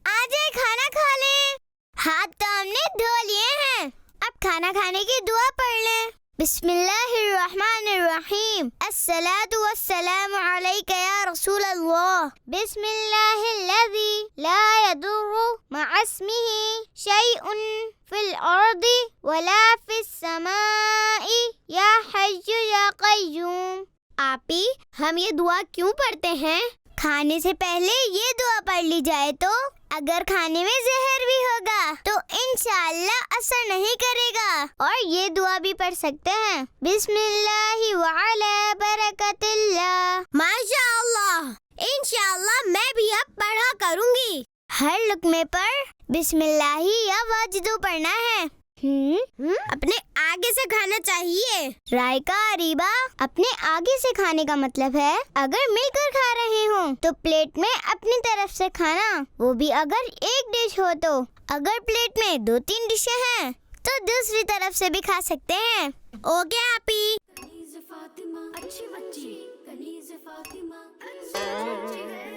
आ जाए, खाना खा ले। हाथ तो हमने धो लिए हैं, अब खाना खाने की दुआ पढ़ लें। बिस्मिल्लाहिर्रहमानिर्रहीम। अस्सलातु वस्सलामु अलैका या रसूल अल्लाह। बिस्मिल्लाहिल्लज़ी ला यदुर्रु मअस्मिही शैउन फिल अर्दि वला फिस समाई या हय्यु या क़य्यूम। आपी, हम ये दुआ क्यों पढ़ते हैं? खाने से पहले ये दुआ पढ़ ली जाए तो अगर खाने में जहर भी होगा तो इंशाअल्लाह असर नहीं करेगा। और ये दुआ भी पढ़ सकते हैं, बिस्मिल्लाहि व अला बरकतिल्लाह। माशाअल्लाह, इंशाअल्लाह मैं भी अब पढ़ा करूँगी। हर लुक़मे पर बिस्मिल्लाहि या वाजिदु पढ़ना है। अपने आगे से खाना चाहिए। राइका, अरीबा, अपने आगे से खाने का मतलब है अगर मिलकर खा रहे हो तो प्लेट में अपनी तरफ से खाना, वो भी अगर एक डिश हो तो। अगर प्लेट में 2-3 डिशें हैं तो दूसरी तरफ से भी खा सकते हैं। ओके आपी। कनीज़ फातिमा, अच्छी बच्ची कनीज़ फातिमा।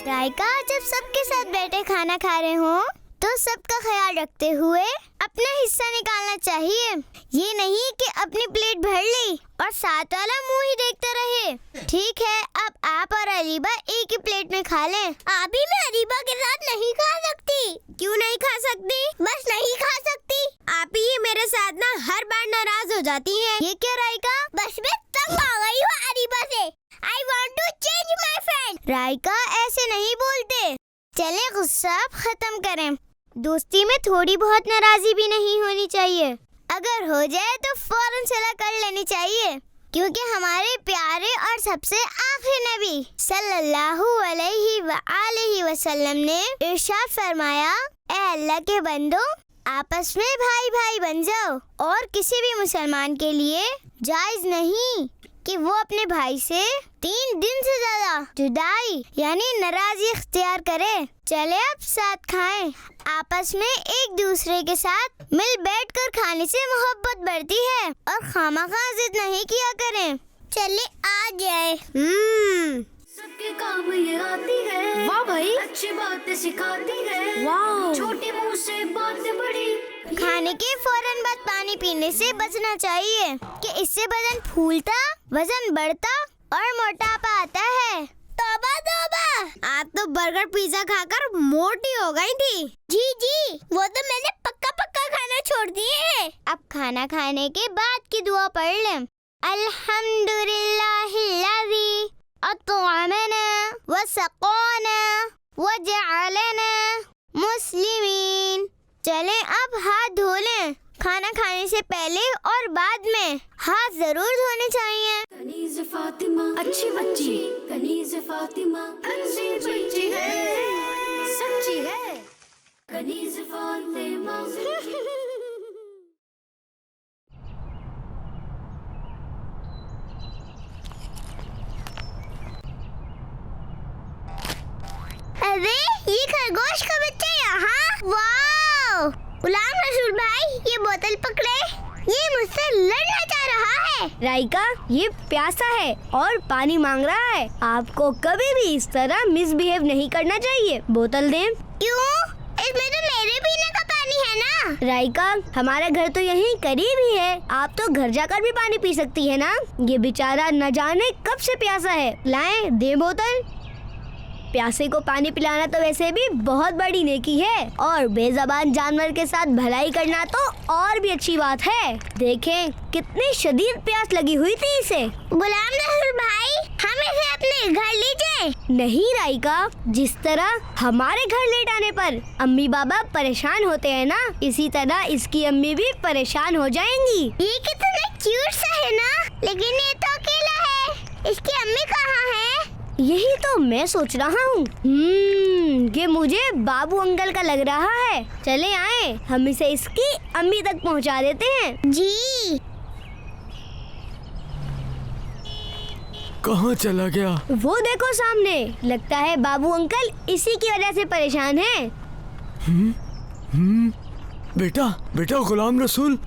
राइका, जब सबके साथ बैठे खाना खा रहे हो तो सबका ख्याल रखते हुए अपना हिस्सा निकालना चाहिए। ये नहीं कि अपनी प्लेट भर ली और साथ वाला मुंह ही देखते रहे। ठीक है, अब आप और अरीबा एक ही प्लेट में खा लें। अभी मैं अरीबा के साथ नहीं खा सकती। क्यों नहीं खा सकती? बस नहीं खा सकती। आप ही मेरे साथ ना हर बार नाराज हो जाती हैं। ये क्या राइका? बस मैं तंग आ गई हूँ अरीबा से। I want to change my friend। Raika, ऐसे नहीं बोलते। चले गुस्सा खत्म करें। दोस्ती में थोड़ी बहुत नाराजी भी नहीं होनी चाहिए। अगर हो जाए तो फौरन सलाह कर लेनी चाहिए, क्योंकि हमारे प्यारे और सबसे आखिरी नबी सल्लल्लाहु अलैहि वसल्लम ने इरशाद फरमाया, ए अल्लाह के बंदो, आपस में भाई भाई बन जाओ और किसी भी मुसलमान के लिए जायज नहीं कि वो अपने भाई से 3 दिन से ज्यादा जुदाई यानी नाराजगी इख्तियार करे। चले अब साथ खाएं। आपस में एक दूसरे के साथ मिल बैठकर खाने से मोहब्बत बढ़ती है और खामखा जिद नहीं किया करें। चले आ जाए। सबके काम ये आती है। वाह भाई, अच्छी बातें सिखाती है। वाह, छोटे मुंह से बातें बड़ी। खाने के फौरन बाद पानी पीने से बचना चाहिए कि इससे बदन फूलता, वजन बढ़ता और मोटापा आता है। तौबा तौबा, आप तो बर्गर पिज्जा खाकर मोटी हो गई थी। जी, वो तो मैंने पक्का खाना छोड़ दिए है। अब खाना खाने के बाद की दुआ पढ़ लें। अल्हम्दुलिल्लाहिल्लज़ी अत्अमना व सक़ाना व जअलना मुस्लिमीन। चलें अब हाथ धो लें। खाना खाने से पहले और बाद में हाथ जरूर धोने चाहिए। कनीज़ फातिमा अच्छी बच्ची, कनीज़ फातिमा अच्छी बच्ची है, सच्ची है। कनीज़ फातिमा अरे ये खरगोश का बच्चा यहाँ। वाह, गुलाम रसूल भाई ये बोतल पकड़े, ये मुझसे लड़ना चाह रहा है। राइका, ये प्यासा है और पानी मांग रहा है। आपको कभी भी इस तरह मिसबिहेव नहीं करना चाहिए। बोतल दें। क्यों? इसमें तो मेरे पीने का पानी है ना। राइका, हमारा घर तो यहीं करीब ही है। आप तो घर जाकर भी पानी पी सकती है ना। ये बेचारा न जाने कब से प्यासा है। लाएं, दे बोतल। प्यासे को पानी पिलाना तो वैसे भी बहुत बड़ी नेकी है और बेज़बान जानवर के साथ भलाई करना तो और भी अच्छी बात है। देखें कितनी शदीद प्यास लगी हुई थी इसे। गुलाम रसूल भाई, हम इसे अपने घर ले जाएं। नहीं राइका, जिस तरह हमारे घर लेट आने पर अम्मी बाबा परेशान होते हैं ना, इसी तरह इसकी अम्मी भी परेशान हो जाएंगी। ये कितना क्यूट सा है ना, लेकिन ये तो अकेला है। इसकी अम्मी कहाँ है? यही तो मैं सोच रहा हूँ। ये मुझे बाबू अंकल का लग रहा है। चले आए, हम इसे इसकी अम्मी तक पहुँचा देते हैं। जी। कहाँ चला गया? वो देखो सामने, लगता है बाबू अंकल इसी की वजह से परेशान हैं। बेटा गुलाम रसूल,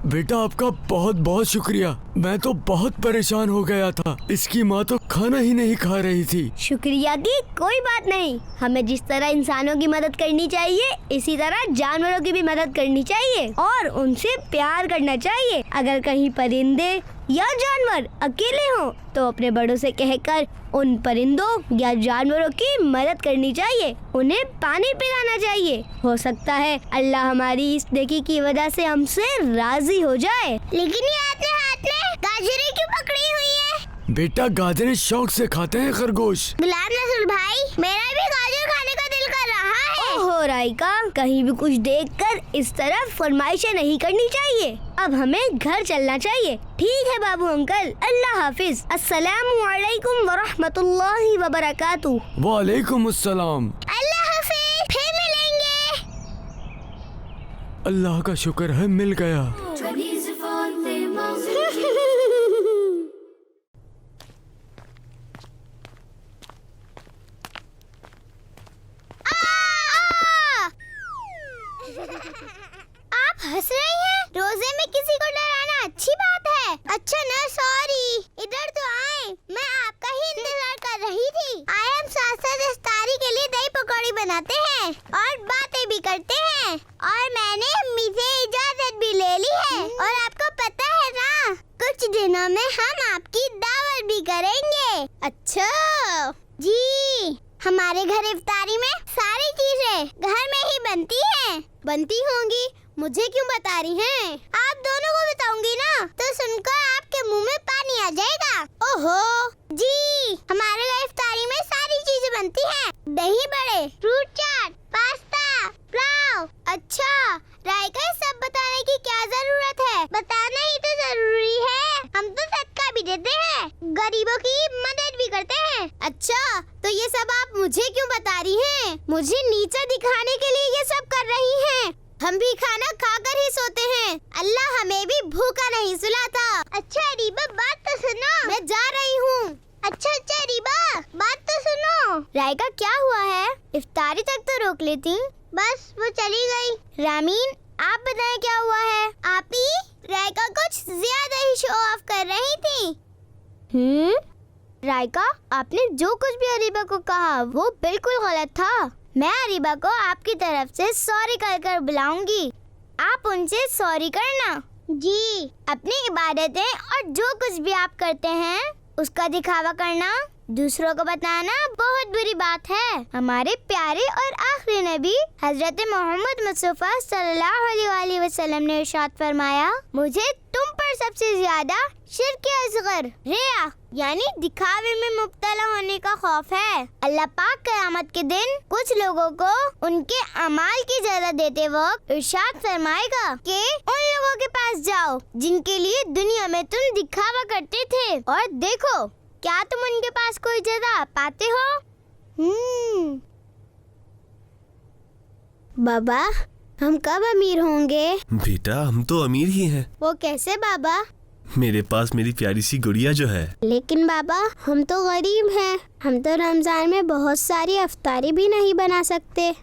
बेटा आपका बहुत बहुत शुक्रिया। मैं तो बहुत परेशान हो गया था। इसकी माँ तो खाना ही नहीं खा रही थी। शुक्रिया की कोई बात नहीं। हमें जिस तरह इंसानों की मदद करनी चाहिए, इसी तरह जानवरों की भी मदद करनी चाहिए और उनसे प्यार करना चाहिए। अगर कहीं परिंदे या जानवर अकेले हों तो अपने बड़ों से कहकर उन परिंदों या जानवरों की मदद करनी चाहिए। उन्हें पानी पिलाना चाहिए। हो सकता है अल्लाह हमारी इस नेकी की वजह से हमसे राजी हो जाए। लेकिन ये अपने हाथ में गाजरें क्यों पकड़ी हुई है? बेटा गाजरें शौक से खाते हैं खरगोश। गुलाम रसूल भाई, मेरा भी गाजर खाने का दिल कर रहा है। ओहो राइका, कहीं भी कुछ देखकर इस तरह फरमाइशें नहीं करनी चाहिए। अब हमें घर चलना चाहिए। ठीक है बाबू अंकल, अल्लाह हाफिज। अस्सलामु अलैकुम व रहमतुल्लाहि व बरकातुहू। वालेकुम अस्सलाम। अल्लाह हाफिज, फिर मिलेंगे। अल्लाह का शुक्र है मिल गया। कनीज़ फातिमा आप हंस रही हैं? रोजे में किसी को डराना अच्छी बात है। अच्छा ना, सॉरी। इधर तो आए, मैं आपका ही इंतजार कर रही थी। आए हम साथ साथ इफ्तारी के लिए दही पकौड़ी बनाते हैं और बातें भी करते हैं। और मैंने अम्मी से इजाजत भी ले ली है। और आपको पता है ना, कुछ दिनों में हम आपकी दावत भी करेंगे। अच्छा जी, हमारे घर इफ्तारी में सारी चीजें घर में ही बनती होंगी। मुझे क्यों बता रही हैं? आप दोनों को बताऊंगी ना, तो सुनकर आपके मुंह में पानी आ जाएगा। ओहो जी, हमारे घर इफ्तारी में सारी चीजें बनती हैं। दही बड़े, फ्रूट चाट, पास्ता, पुलाव। अच्छा राइका, सब बताने की क्या जरूरत है? बताना ही तो जरूरी है। हम तो सदका भी देते हैं, गरीबों की मदद भी करते हैं। अच्छा, तो ये सब आप मुझे क्यों बता रही हैं? मुझे नीचा दिखाने के लिए ये सब कर रही हैं। हम भी खाना खाकर ही सोते हैं। अल्लाह हमें भी भूखा नहीं सुलाता। अच्छा अरीबा बात तो सुनो। मैं जा रही हूँ। अच्छा अरीबा बात तो सुनो। रायका क्या हुआ है? इफ्तारी तक तो रोक लेती। बस वो चली गई। रामीन आप बताएं क्या हुआ है? आपी रायका कुछ ज्यादा ही शो ऑफ कर रही थी। रायका आपने जो कुछ भी अरीबा को कहा वो बिल्कुल गलत था। मैं अरीबा को आपकी तरफ से सॉरी कर बुलाऊंगी। आप उनसे सॉरी करना। जी। अपनी इबादतें और जो कुछ भी आप करते हैं उसका दिखावा करना, दूसरों को बताना बहुत बुरी बात है। हमारे प्यारे और आखिरी नबी हजरत मोहम्मद मुस्तफा सल्लल्लाहु अलैहि वसल्लम ने इरशाद फरमाया, मुझे तुम पर सबसे ज्यादा शिर्क असगर रिया यानी दिखावे में मुब्तला होने का खौफ है। अल्लाह पाक क़यामत के दिन कुछ लोगों को उनके अमाल की जरा देते वक्त इरशाद फरमाएगा कि उन लोगों के पास जाओ जिनके लिए दुनिया में तुम दिखावा करते थे और देखो क्या तुम उनके पास कोई जगह पाते हो? बाबा हम कब अमीर होंगे? बेटा हम तो अमीर ही हैं। वो कैसे बाबा? मेरे पास मेरी प्यारी सी गुड़िया जो है। लेकिन बाबा हम तो गरीब हैं। हम तो रमजान में बहुत सारी अफ्तारी भी नहीं बना सकते।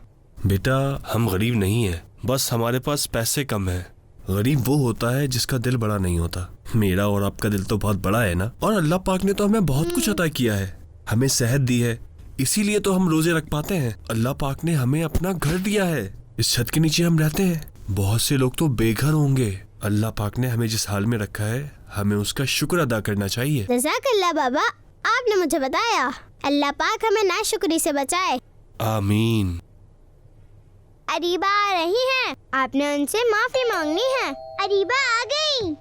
बेटा हम गरीब नहीं हैं, बस हमारे पास पैसे कम हैं। गरीब वो होता है जिसका दिल बड़ा नहीं होता। मेरा और आपका दिल तो बहुत बड़ा है ना। और अल्लाह पाक ने तो हमें बहुत कुछ अता किया है, हमें सेहत दी है, इसीलिए तो हम रोजे रख पाते हैं। अल्लाह पाक ने हमें अपना घर दिया है, इस छत के नीचे हम रहते हैं। बहुत से लोग तो बेघर होंगे। अल्लाह पाक ने हमें जिस हाल में रखा है हमें उसका शुक्र अदा करना चाहिए। जज़ाकल्लाह बाबा, आपने मुझे बताया। अल्लाह पाक हमें नाशुक्री से बचाए। आमीन। अरीबा आ रही हैं, आपने उनसे माफी मांगनी है। अरीबा आ गई।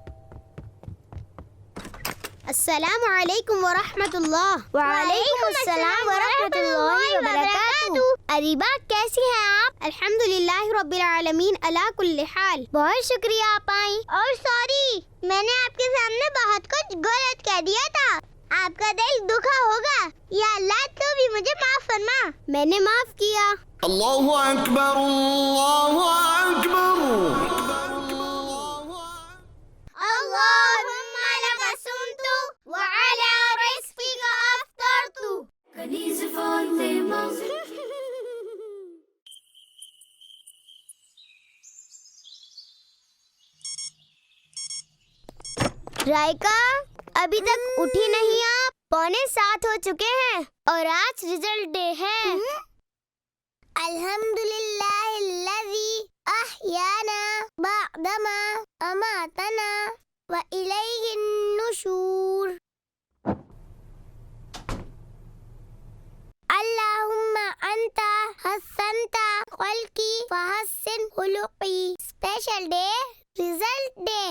अस्सलामु अलैकुम व रहमतुल्लाह। व अलैकुम अस्सलाम व रहमतुल्लाहि व बरकातुहू। अरीबा कैसी हैं आप? अल्हम्दुलिल्लाह रब्बिल आलमीन अला कुल्ली हाल। बहुत शुक्रिया आप आई। और सॉरी मैंने आपके सामने बहुत कुछ गलत कह दिया था। आपका दिल दुखा होगा। या अल्लाह तो भी मुझे माफ फरमा। मैंने माफ किया। अल्लाहु अकबर, अल्लाहु अकबर। अल्लाहुम्मा लका सुमतु व अला रिज़्क़िका अफ़्तरतु। कनीज़ फ़ातिमा। रायका अभी तक उठी नहीं आप? 6:45 हो चुके हैं और आज रिजल्ट डे है। अल्हम्दुलिल्लाहिल्लज़ी अहयाना बअदमा अमातना व इलैहिन नुशूर। अल्लाहुम्मा अंता हस्सनता खल्की फहस्सिन खुलुकी। Special day result day.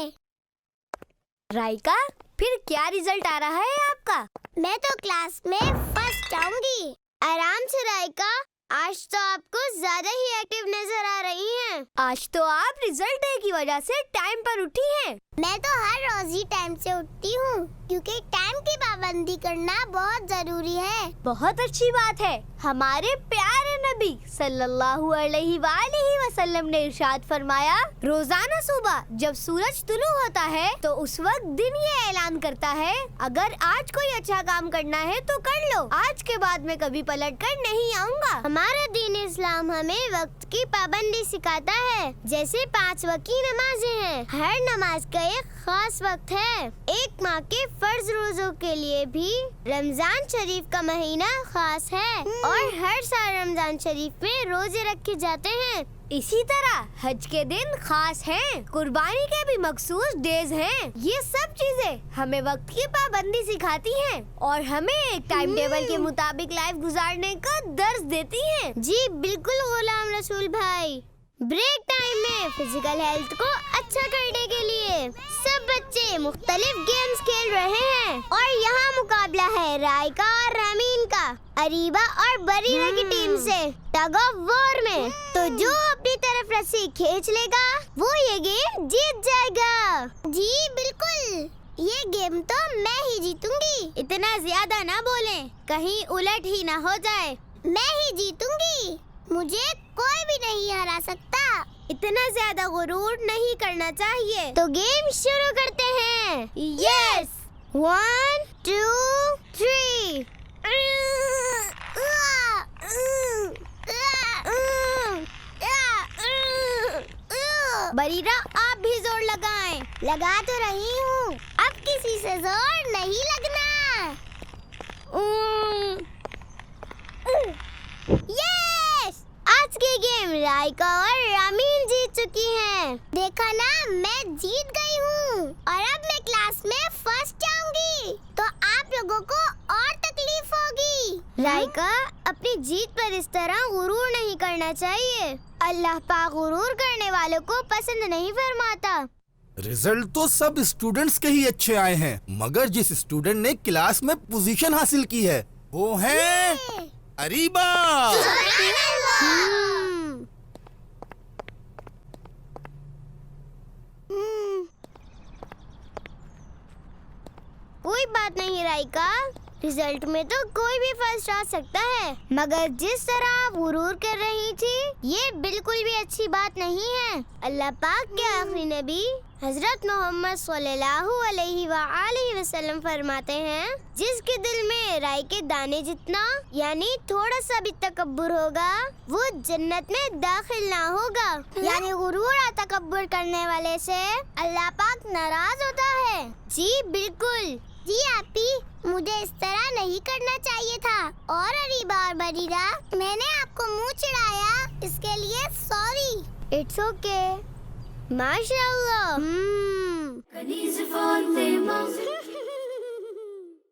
Raika फिर क्या रिजल्ट आ रहा है आपका? मैं तो क्लास में फर्स्ट आऊंगी। आराम से राइका, आज तो आपको ज्यादा ही एक्टिव नजर आ रही हैं। आज तो आप रिजल्ट डे की वजह से टाइम पर उठी हैं। मैं तो हर रोज ही टाइम से उठती हूँ क्योंकि टाइम की पाबंदी करना बहुत जरूरी है। बहुत अच्छी बात है। हमारे प्यारे नबी सल्लल्लाहु अलैहि वसल्लम ने इरशाद फरमाया, रोजाना सुबह जब सूरज तुलू होता है तो उस वक्त दिन ये ऐलान करता है, अगर आज कोई अच्छा काम करना है तो कर लो, आज के बाद मैं कभी पलट कर नहीं आऊँगा। हमारा दीन इस्लाम हमें वक्त की पाबंदी सिखाता है। जैसे 5 वक्त की नमाजें हैं, हर नमाज का एक खास वक्त है। एक माह के फर्ज रोजों के लिए भी रमजान शरीफ का महीना खास है और हर साल रमजान शरीफ में रोजे रखे जाते हैं। इसी तरह हज के दिन खास हैं, कुर्बानी के भी मखसूस डेज हैं। ये सब चीजें हमें वक्त की पाबंदी सिखाती हैं और हमें एक टाइम टेबल के मुताबिक लाइफ गुजारने का दर्ज देती हैं। जी बिल्कुल गुलाम रसूल भाई। ब्रेक टाइम में फिजिकल हेल्थ को अच्छा करने के लिए सब बच्चे मुख्तलिफ गेम्स खेल रहे हैं और यहाँ मुकाबला है रायका और रामीन का अरीबा और बरीना की टीम से टग ऑफ वॉर में। तो जो अपनी तरफ रस्सी खींच लेगा वो ये गेम जीत जाएगा। जी बिल्कुल, ये गेम तो मैं ही जीतूंगी। इतना ज्यादा ना बोलें, कहीं उलट ही ना हो जाए। मैं ही जीतूंगी, मुझे कोई भी नहीं हरा सकता। इतना ज्यादा गुरूर नहीं करना चाहिए। तो गेम शुरू करते हैं। यस 1 2 3। बरीरा आप भी जोर लगाएं। लगा तो रही हूँ, अब किसी से जोर नहीं लगना। यस! आज की गेम राइका और रामीन जीत चुकी हैं। देखा ना, मैं जीत गई हूँ और अब मैं क्लास में फर्स्ट आऊंगी, तो आप लोगों को और तकलीफ होगी। राइका, अपनी जीत पर इस तरह गुरूर नहीं करना चाहिए। अल्लाह पाक गुरूर करने वालों को पसंद नहीं फरमाता। रिजल्ट तो सब स्टूडेंट्स के ही अच्छे आए हैं, मगर जिस स्टूडेंट ने क्लास में पोजीशन हासिल की है वो है अरीबा। कोई बात नहीं राइका, रिजल्ट में तो कोई भी फर्स्ट आ सकता है, मगर जिस तरह आप गुरूर कर रही थी ये बिल्कुल भी अच्छी बात नहीं है। अल्लाह पाक के आखिरी नबी हजरत मोहम्मद सल्लल्लाहु अलैहि वसल्लम फरमाते हैं, जिसके दिल में राई के दाने जितना यानी थोड़ा सा भी तकब्बुर होगा वो जन्नत में दाखिल ना होगा। यानी गुरूर और तकब्बुर करने वाले से अल्लाह पाक नाराज होता है। जी बिल्कुल। जी आपी, मुझे इस तरह नहीं करना चाहिए था। और अरीबा और बरीरा, मैंने आपको मुंह चिढ़ाया, इसके लिए सॉरी। It's okay. माशाअल्लाह। Kanize Fatima